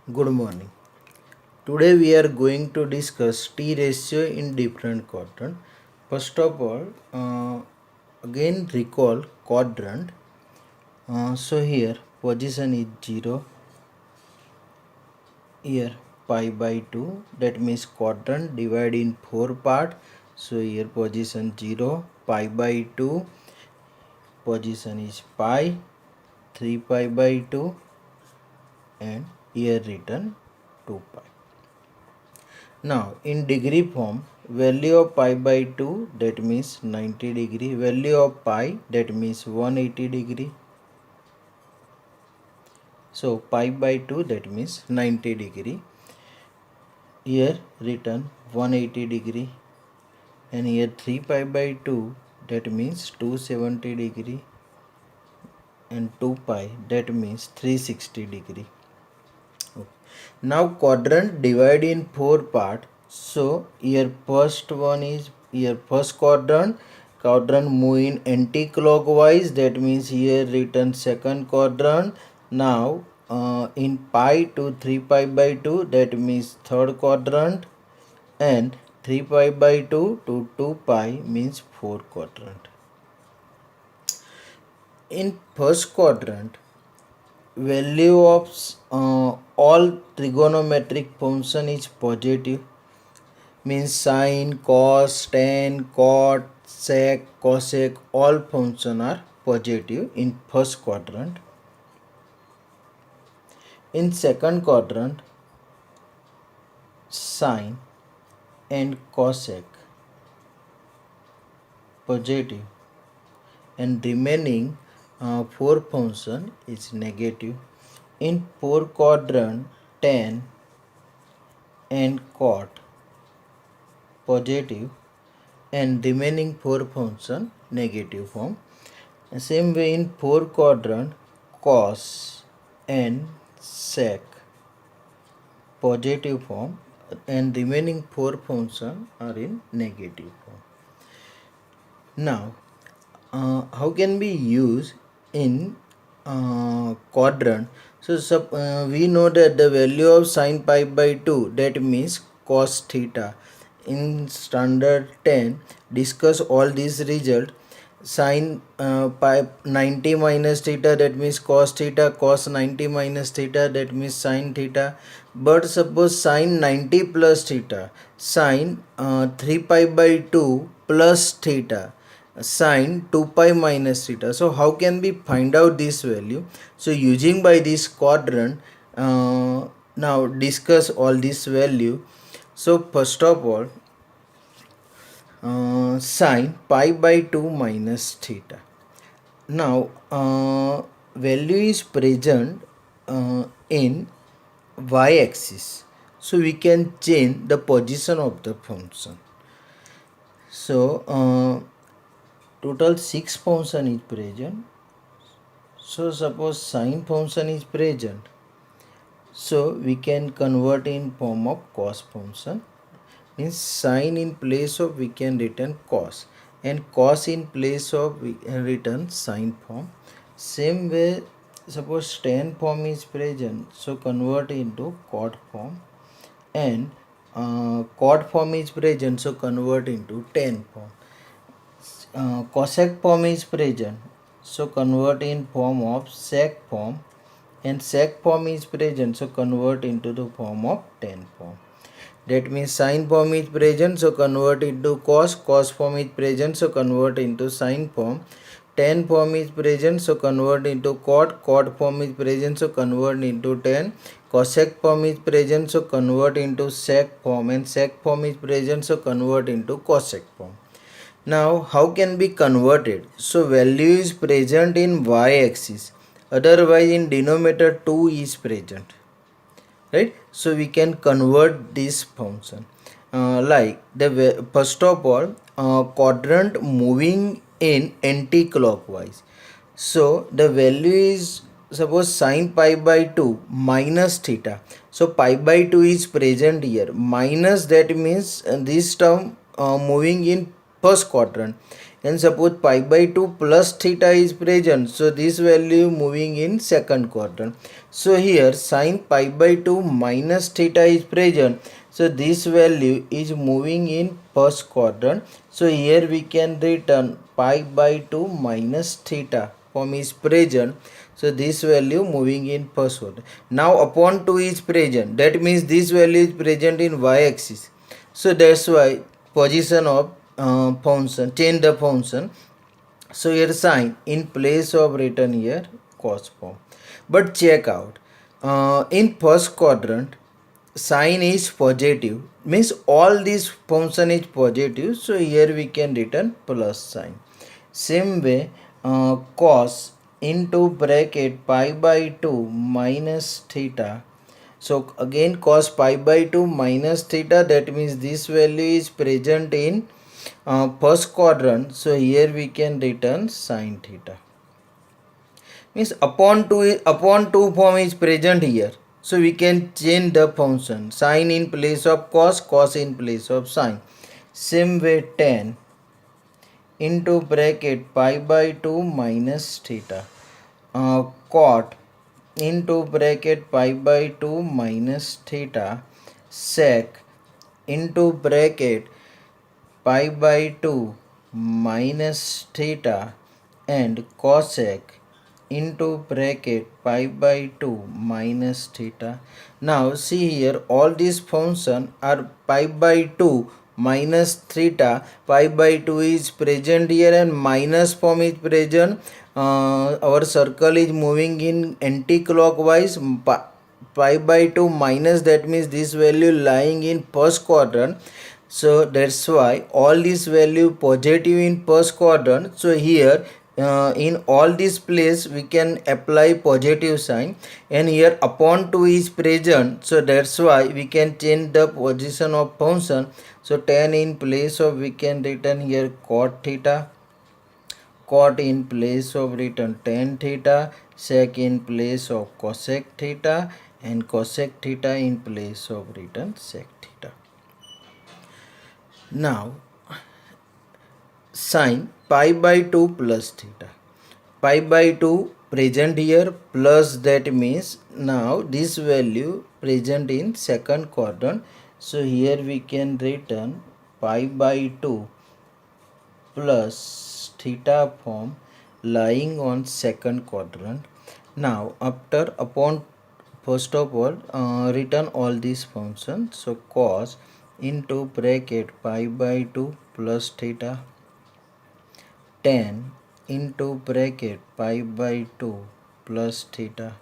Good morning. Today we are going to discuss T ratio in different quadrant. First of all, again recall quadrant. So here position is 0. Here pi by 2. That means quadrant divided in 4 part. So here position 0, pi by 2. Position is pi, 3 pi by 2, and here written 2 pi. Now in degree form, value of pi by 2 that means 90 degree, value of pi that means 180 degree. So pi by 2 that means 90 degree. Here written 180 degree, and here 3 pi by 2 that means 270 degree, and 2 pi that means 360 degree. Okay. Now quadrant divide in 4 part. So here first one is here first quadrant move in anti-clockwise, that means here written second quadrant. Now in pi to 3 pi by 2 that means third quadrant, and 3 pi by 2 to 2 pi means fourth quadrant. In first quadrant, value of all trigonometric function is positive, means sine, cos, tan, cot, sec, cosec, all function are positive in first quadrant. In second quadrant, sine and cosec positive, and remaining 4 function is negative. In fourth quadrant, tan and cot positive, and remaining 4 function negative form. Same way in fourth quadrant, cos and sec positive form, and remaining 4 function are in negative form. Now how can we use in quadrant? So we know that the value of sine pi by 2 that means cos theta. In standard 10 discuss all these result. Sine pi 90 minus theta that means cos theta, cos 90 minus theta that means sine theta. But suppose sine 90 plus theta, sine 3 pi by 2 plus theta, sine 2 pi minus theta. So how can we find out this value? So using by this quadrant, now discuss all this value. So first of all, sine pi by 2 minus theta. Now value is present in y-axis, so we can change the position of the function. So total 6 function is present. So suppose sine function is present, so we can convert in form of cos function. Means sine in place of we can written cos, and cos in place of we can written sine form. Same way, suppose tan form is present, so convert into cot form, and cot form is present, so convert into tan form. Cosec form is present, so convert in form of sec form, and sec form is present, so convert into the form of tan form. That means sine form is present, so convert into cos, cos form is present, so convert into sine form, tan form is present, so convert into cot, cot form is present, so convert into tan, cosec form is present, so convert into sec form, and sec form is present, so convert into cosec form. Now how can be converted? So value is present in y-axis, otherwise in denominator 2 is present, right? So we can convert this function like the first of all, quadrant moving in anti-clockwise. So the value is, suppose sine pi by 2 minus theta. So pi by 2 is present here, minus, that means this term moving in first quadrant. Then suppose pi by 2 plus theta is present, so this value moving in second quadrant. So here sin pi by 2 minus theta is present, so this value is moving in first quadrant. So here we can written pi by 2 minus theta form is present, so this value moving in first quadrant. Now upon 2 is present, that means this value is present in y axis, so that's why position of function, change the function. So here sign in place of written here cos form. But check out, in first quadrant sign is positive, means all this function is positive, so here we can return plus sign. Same way cos into bracket pi by 2 minus theta. So again cos pi by 2 minus theta, that means this value is present in first quadrant, so here we can return sin theta. Means upon 2 form is present here, so we can change the function, sin in place of cos, cos in place of sin. Same way tan into bracket pi by 2 minus theta, cot into bracket pi by 2 minus theta, sec into bracket pi by 2 minus theta, and cosec into bracket pi by 2 minus theta. Now see here, all these functions are pi by 2 minus theta. Pi by 2 is present here and minus form is present. Our circle is moving in anti-clockwise. Pi by 2 minus, that means this value lying in first quadrant, so that's why all this value positive in first quadrant. So here in all this place we can apply positive sign, and here upon 2 is present, so that's why we can change the position of function. So tan in place of, we can written here cot theta, cot in place of written tan theta, sec in place of cosec theta, and cosec theta in place of written sec theta. Now sin pi by 2 plus theta, pi by 2 present here, plus, that means now this value present in second quadrant, so here we can written pi by 2 plus theta form lying on second quadrant. Now after upon, first of all return all these functions, so cos into bracket pi by 2 plus theta, tan into bracket pi by 2 plus theta,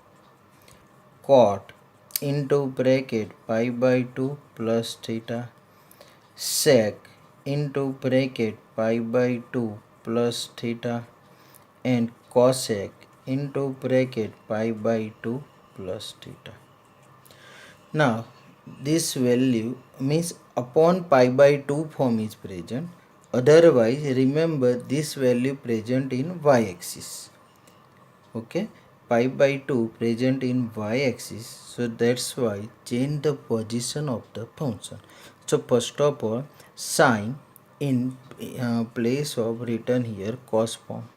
cot into bracket pi by 2 plus theta, sec into bracket pi by 2 plus theta, and cosec into bracket pi by 2 plus theta. Now this value means upon pi by 2 form is present, otherwise remember this value present in y axis. Okay, pi by 2 present in y axis, so that's why change the position of the function. So first of all sin in place of written here cos form,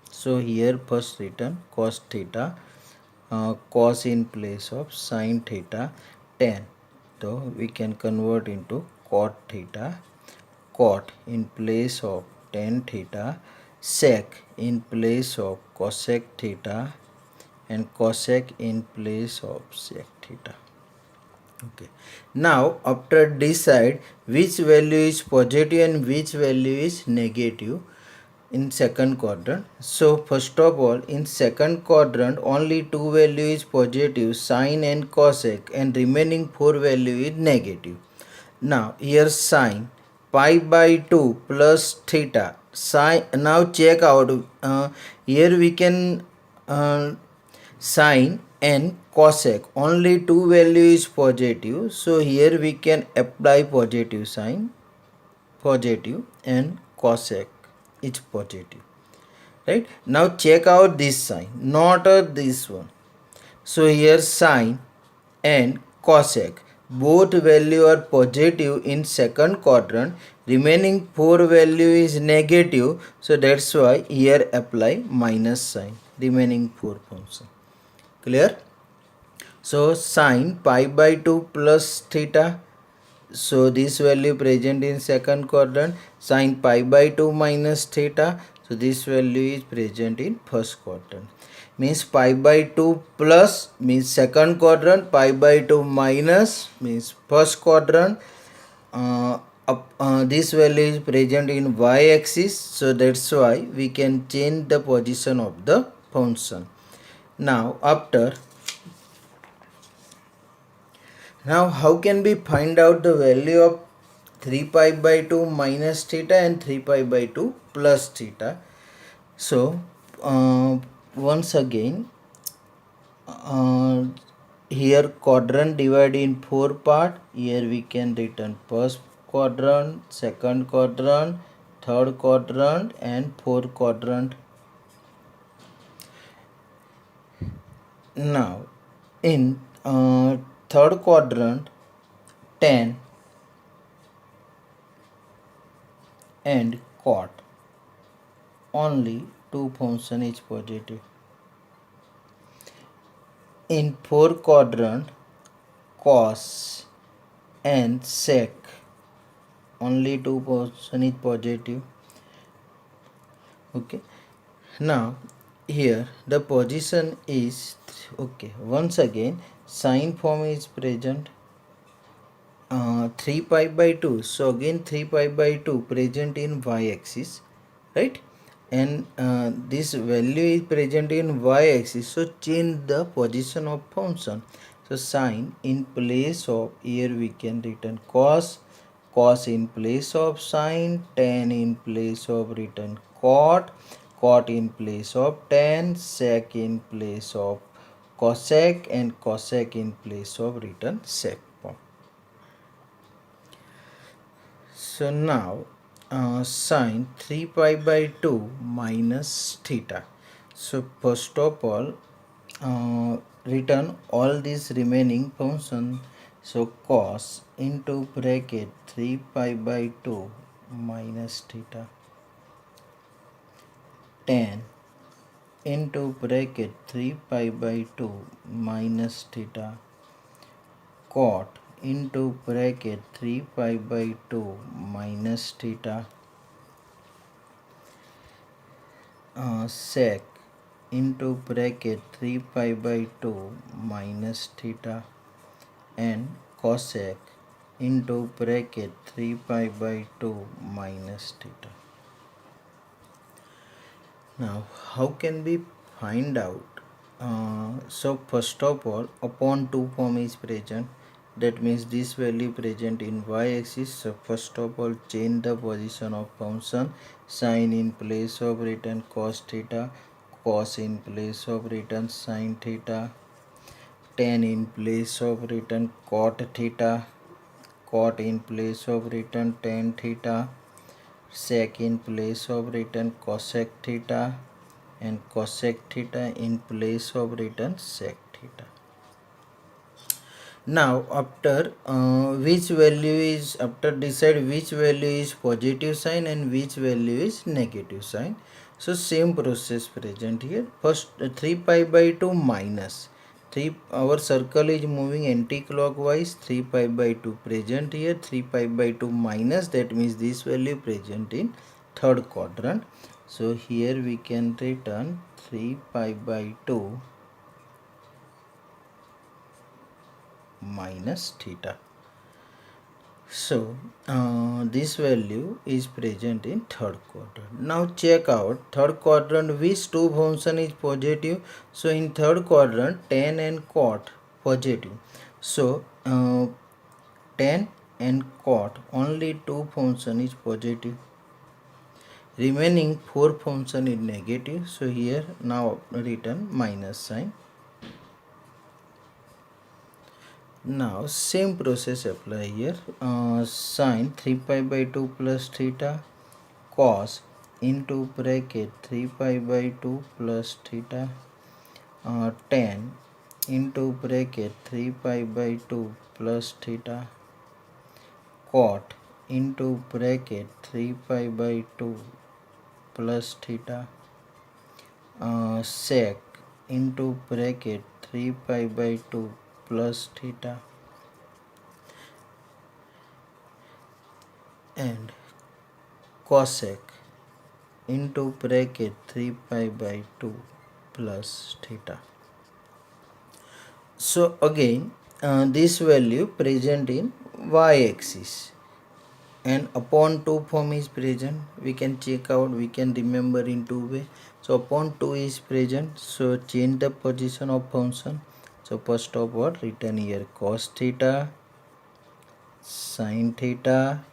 so here first written cos theta, cos in place of sin theta, tan, so we can convert into cot theta, cot in place of tan theta, sec in place of cosec theta, and cosec in place of sec theta. Okay, now after decide which value is positive and which value is negative in second quadrant. So first of all in second quadrant only two value is positive, sin and cosec, and remaining 4 value is negative. Now here sin pi by 2 plus theta, sin, now check out here we can sin and cosec, only two value is positive, so here we can apply positive sign, positive, and cosec is positive, right? Now check out this sign, not this one. So here sin and cosec both value are positive in second quadrant, remaining 4 value is negative, so that's why here apply minus sign, remaining 4 function. Clear? So sine pi by 2 plus theta, so this value present in second quadrant. Sine pi by 2 minus theta, so this value is present in first quadrant. Means pi by 2 plus means second quadrant, pi by 2 minus means first quadrant. This value is present in y axis, so that's why we can change the position of the function. Now how can we find out the value of 3 pi by 2 minus theta and 3 pi by 2 plus theta? So once again, here quadrant divided in 4 part. Here we can written first quadrant, second quadrant, third quadrant and fourth quadrant. Now in third quadrant, tan and cot, only two function is positive. In fourth quadrant, cos and sec, only two function is positive. Okay, now here the position is okay. Once again, sine form is present, 3 pi by 2, so again 3 pi by 2 present in y axis, right? And this value is present in y axis, so change the position of function. So sine in place of, here we can written cos, cos in place of sine, tan in place of written cot, cot in place of tan, sec in place of cosec and cosec in place of written sec form. So now sine 3 pi by 2 minus theta. So first of all, return all these remaining function. So cos into bracket 3 pi by 2 minus theta, tan into bracket 3 pi by 2 minus theta, cot into bracket 3 pi by 2 minus theta, sec into bracket 3 pi by 2 minus theta, and cosec into bracket 3 pi by 2 minus theta. Now how can we find out? So first of all, upon 2 form is present, that means this value present in y axis. So first of all, change the position of function. Sine in place of written cos theta, cos in place of written sine theta, tan in place of written cot theta, cot in place of written tan theta, sec in place of written cosec theta, and cosec theta in place of written sec theta. Now after after decide which value is positive sign and which value is negative sign. So same process present here. First 3 pi by 2 minus 3, our circle is moving anti-clockwise, 3 pi by 2 present here, 3 pi by 2 minus, that means this value present in third quadrant. So here we can return 3 pi by 2 minus theta. So this value is present in third quadrant. Now check out third quadrant which two function is positive. So in third quadrant, tan and cot positive. So tan and cot, only two function is positive. Remaining 4 function is negative. So here now written minus sign. Now same process apply here. Sine 3 pi by 2 plus theta, cos into bracket 3 pi by 2 plus theta, tan into bracket 3 pi by 2 plus theta, cot into bracket 3 pi by 2 plus theta sec into bracket 3 pi by 2 plus theta and cosec into bracket 3 pi by 2 plus theta. So again this value present in y-axis and upon 2 form is present. We can check out, we can remember in two way. So upon 2 is present, so change the position of function. So first of all written here cos theta, sin theta,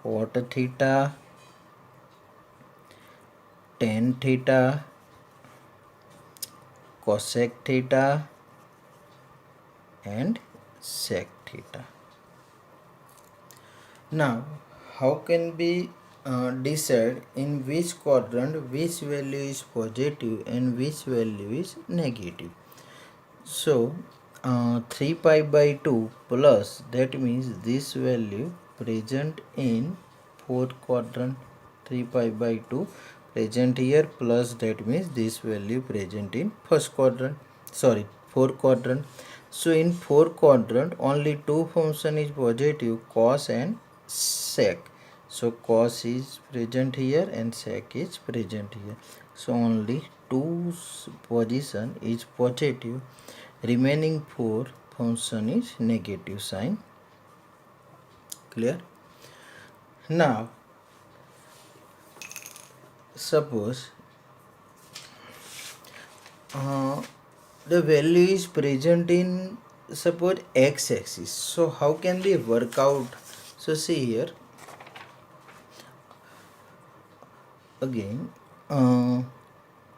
cot theta, tan theta, cosec theta and sec theta. Now how can we decide in which quadrant which value is positive and which value is negative? So 3 pi by 2 plus, that means this value present in fourth quadrant, 3 pi by 2 present here, plus that means this value present in fourth quadrant. So in fourth quadrant only two function is positive, cos and sec. So cos is present here and sec is present here, so only two position is positive, remaining four function is negative sign. Clear? Now suppose the value is present in suppose x-axis, so how can we work out? So see here again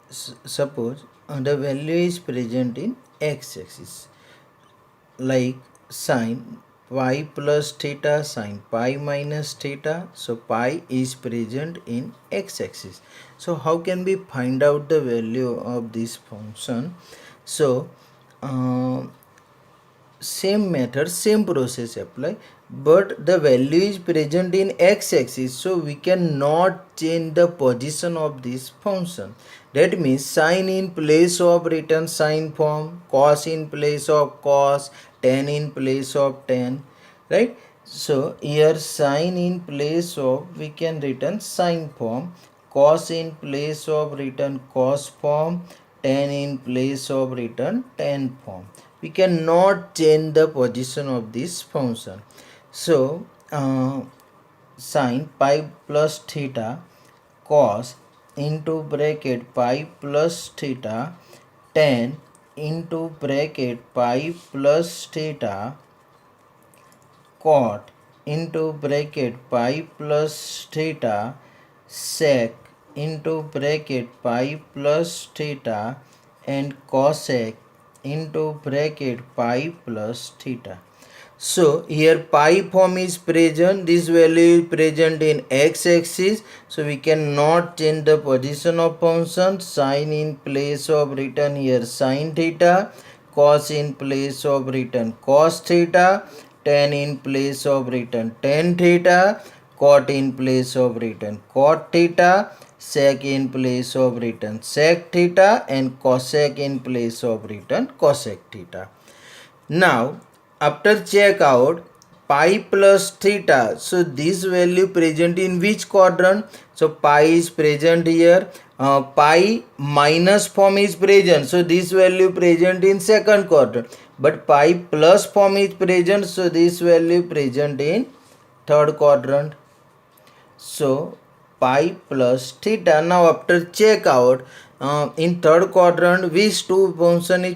suppose the value is present in x-axis, like sin pi plus theta, sin pi minus theta. So pi is present in x-axis. So how can we find out the value of this function? So same method, same process apply, but the value is present in x-axis, so we cannot change the position of this function. That means sin in place of written sin form, cos in place of cos, tan in place of tan, right? So here sin in place of we can written sin form, cos in place of written cos form, tan in place of written tan form. We cannot change the position of this function. So sin pi plus theta cos into bracket pi plus theta tan into bracket pi plus theta cot into bracket pi plus theta sec into bracket pi plus theta and cosec into bracket pi plus theta. So here pi form is present, this value is present in x-axis, so we cannot change the position of function. Sin in place of written here sin theta, cos in place of written cos theta, tan in place of written tan theta, cot in place of written cot theta, sec in place of written sec theta and cosec in place of written cosec theta. Now after check out pi plus theta, so this value present in which quadrant? So pi is present here, pi minus form is present, so this value present in second quadrant, but pi plus form is present, so this value present in third quadrant. So pi plus theta. Now after check out in third quadrant which two function is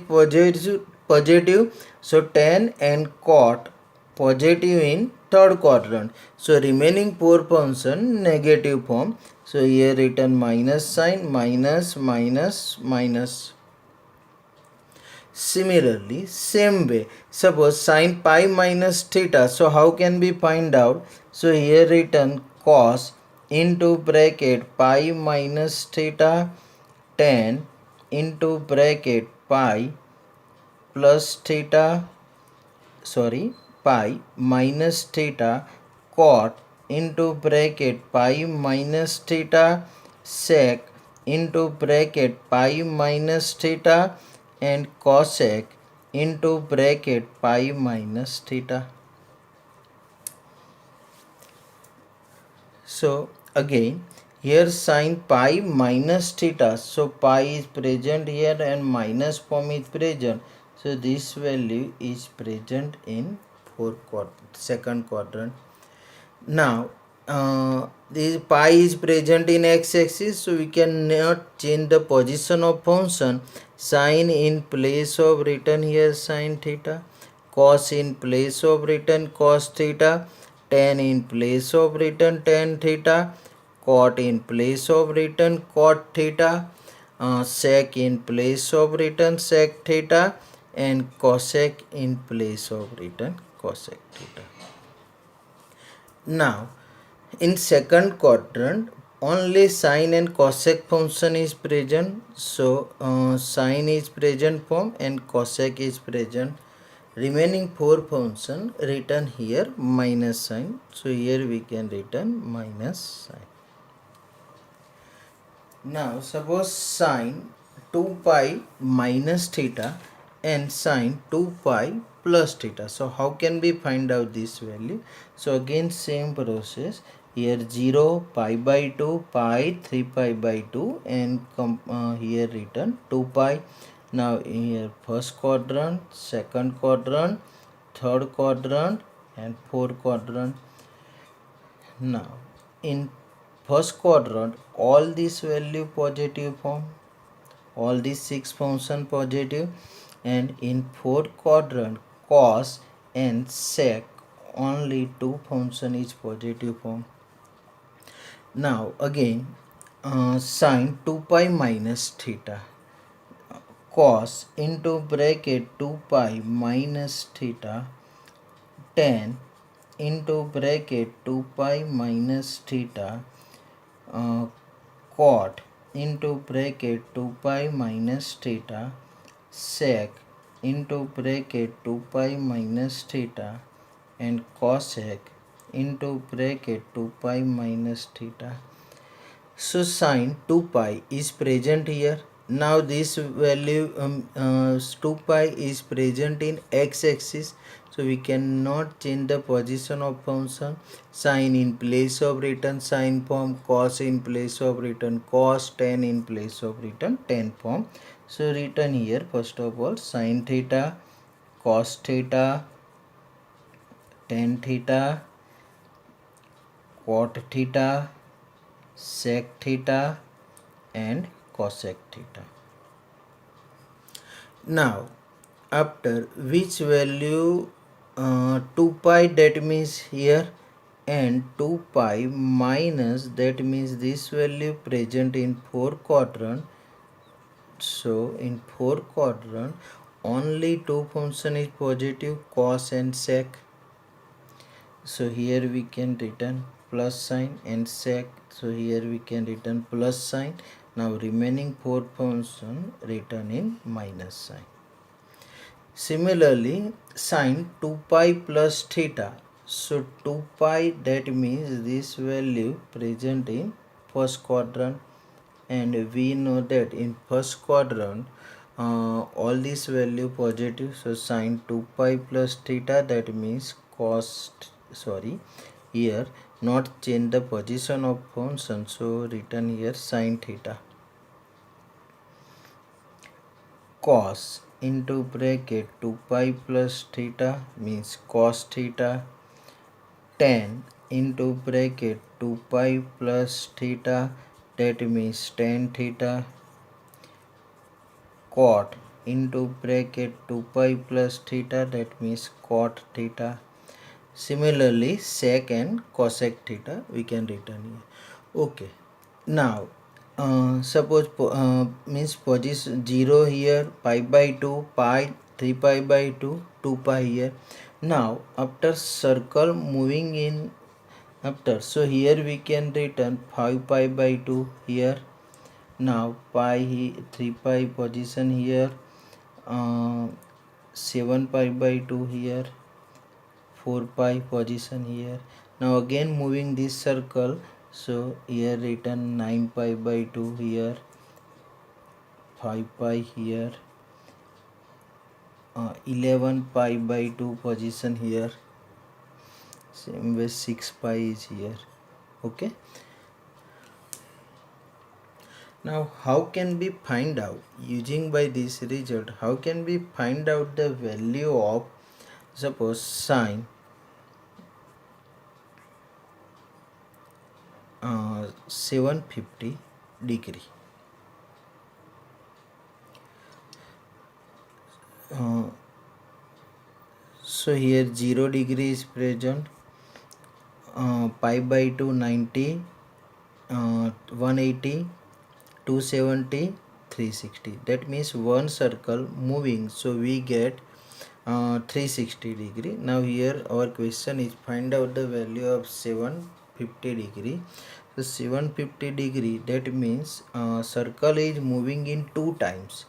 positive? So tan and cot positive in third quadrant, so remaining four function negative form. So here written minus sign, minus minus minus. Similarly, same way, suppose sin pi minus theta, so how can we find out? So here written cos into bracket pi minus theta tan into bracket pi plus theta, sorry, pi minus theta cot into bracket pi minus theta sec into bracket pi minus theta and cosec into bracket pi minus theta. So again here sin pi minus theta, so pi is present here and minus form is present, so this value is present in second quadrant. Now this pi is present in x-axis, so we cannot change the position of function. Sin in place of written here sin theta, cos in place of written cos theta, tan in place of written tan theta, cot in place of written cot theta, sec in place of written sec theta, and cosec in place of written cosec theta. Now in second quadrant only sine and cosec function is present, so sine is present form and cosec is present. Remaining four function written here minus sign, so here we can written minus sign. Now suppose sine 2 pi minus theta and sine 2 pi plus theta. So how can we find out this value? So again same process. Here 0, pi by 2, pi, 3 pi by 2 and here written 2 pi. Now here first quadrant, second quadrant, third quadrant and fourth quadrant. Now in first quadrant all this value positive form, all these 6 function positive, and in fourth quadrant cos and sec only 2 function is positive form. Now again sine 2 pi minus theta, cos into bracket 2 pi minus theta, tan into bracket 2 pi minus theta, cot into bracket 2 pi minus theta, sec into bracket 2 pi minus theta, and cosec into bracket 2 pi minus theta. So sine 2 pi is present here. Now this value 2 pi is present in x-axis, so we cannot change the position of function. Sine in place of written sine form, cos in place of written cos, tan in place of written tan form. So written here first of all sine theta, cos theta, tan theta, cot theta, sec theta and cosec theta. Now after which value 2 pi, that means here, and 2 pi minus, that means this value present in fourth quadrant. So in fourth quadrant only two function is positive, cos and sec. So here we can written plus sign and sec, so here we can written plus sign. Now remaining four function written in minus sign. Similarly sine 2 pi plus theta, so 2 pi, that means this value present in first quadrant, and we know that in first quadrant all this value positive, so sine 2 pi plus theta, that means here not change the position of function, so written here sine theta, cos into bracket 2 pi plus theta means cos theta, tan into bracket 2 pi plus theta, that means tan theta, cot into bracket 2 pi plus theta, that means cot theta. Similarly sec and cosec theta we can written here. Okay, now suppose means position 0 here, pi by 2, pi, 3 pi by 2, 2 pi here. Now after circle moving in after, so here we can written 5 pi by 2 here. Now pi 3 pi position here, 7 pi by 2 here, 4 pi position here. Now again moving this circle, so here written 9 pi by 2 here, 5 pi here, 11 pi by 2 position here, same way 6 pi is here. Okay, now how can we find out, using by this result, how can we find out the value of suppose sine 750 degree. So here 0 degree is present, pi by 2 90, 180, 270, 360. That means one circle moving, so we get 360 degree. Now here our question is find out the value of 750 degree. So 750 degree, that means circle is moving in 2 times.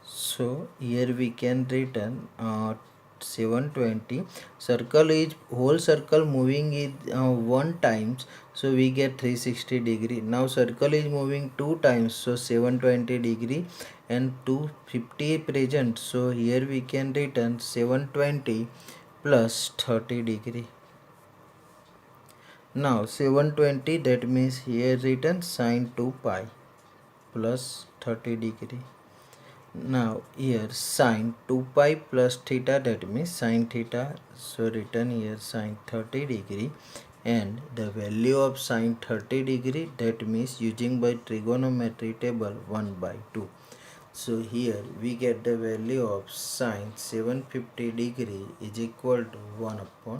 So here we can written 720, circle is whole circle moving is 1 times, so we get 360 degree. Now circle is moving 2 times, so 720 degree, and 250 present, so here we can written 720 plus 30 degree. Now 720, that means here written sine 2 pi plus 30 degree. Now here sine 2 pi plus theta, that means sine theta, so written here sine 30 degree, and the value of sine 30 degree, that means using by trigonometry table 1 by 2. So here we get the value of sine 750 degree is equal to 1 upon